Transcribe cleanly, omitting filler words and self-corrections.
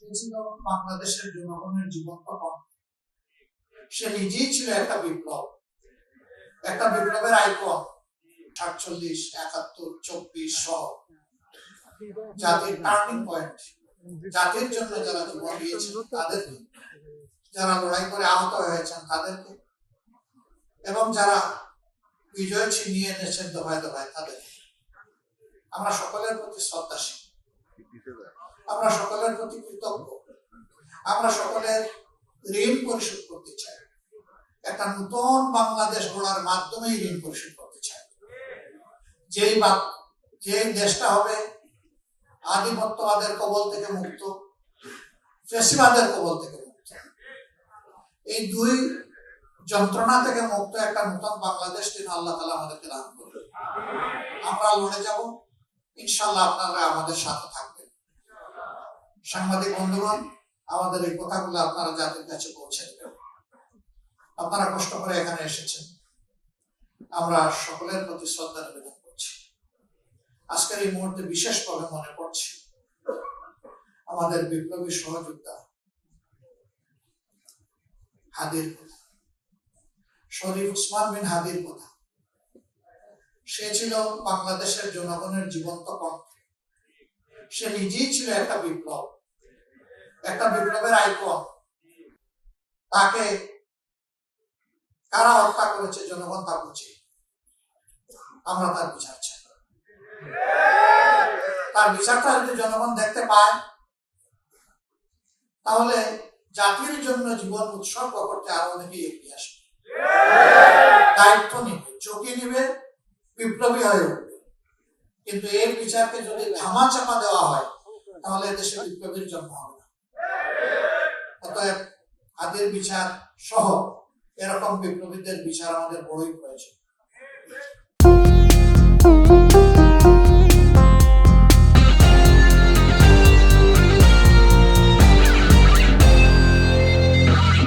সে ছিল বাংলাদেশের জনগণের জীবন্ত কণ্ঠ। সে নিজেই ছিল একটা বিপ্লব, একটা বিপ্লবের আইকন। ৪৭, ৭১, ২৪ সহ জাতির টার্নিং পয়েন্ট, জাতির জন্য যারা জীবন দিয়েছেন তাদেরকে, যারা লড়াই করে আহত হয়েছেন তাদেরকে, এবং যারা বিজয় ছিনিয়ে এনেছেন দফায় দফায় তাদেরকে আমরা সকলের প্রতি শ্রদ্ধাশীল, আমরা সকলের প্রতি কৃতজ্ঞ। আমরা সকলের ঋণ পরিশোধ করতে চাই, একটা নতুন বাংলাদেশ গড়ার মাধ্যমে ঋণ পরিশোধ করতে চাই। যে দেশটা হবে আধিপত্যবাদের কবল থেকে মুক্ত, ফ্যাসিবাদের কবল থেকে মুক্ত, এই দুই যন্ত্রণা থেকে মুক্ত একটা নতুন বাংলাদেশ যেন আল্লাহ তাআলা আমাদেরকে দান করবে। আমরা লড়ে যাব, ইনশাআল্লাহ আপনারা আমাদের সাথে থাকবেন। সাংবাদিক বন্ধুগণ, আমাদের এই কথাগুলো আপনারা জাতির কাছে পৌঁছে দেবেন। আপনারা কষ্ট করে এখানে এসেছেন, আমরা সকলের প্রতি শ্রদ্ধা নিবেদন করছি। আজকের এই মুহূর্তে বিশেষভাবে মনে পড়ছে আমাদের বিপ্লবী সহযোদ্ধা হাদির কথা, শরীফ উসমান বিন হাদির কথা। সে ছিল বাংলাদেশের জনগণের জীবন্ত কণ্ঠ। সে নিজেই ছিল একটা বিপ্লব, একটা বিপ্লবের আইকন। তাকে কারা হত্যা করেছে জনগণ তা বুঝে। আমরা তার বিচার চাই। তার বিচারটা যদি জনগণ দেখতে পায়, তাহলে জাতির জন্য জীবন উৎসর্গ করতে আরো অনেকেই এগিয়ে আসবে, দায়িত্ব নিবে, ঝুঁকি নিবে, বিপ্লবী হয়ে উঠবে। কিন্তু এই বিচারকে যদি ধামা চাপা দেওয়া হয়, তাহলে দেশে বিপ্লবীর জন্ম হবে না। অতএব হাদির বিচার সহ এরকম বিপ্লবীদের বিচার আমাদের বড়ই প্রয়োজন।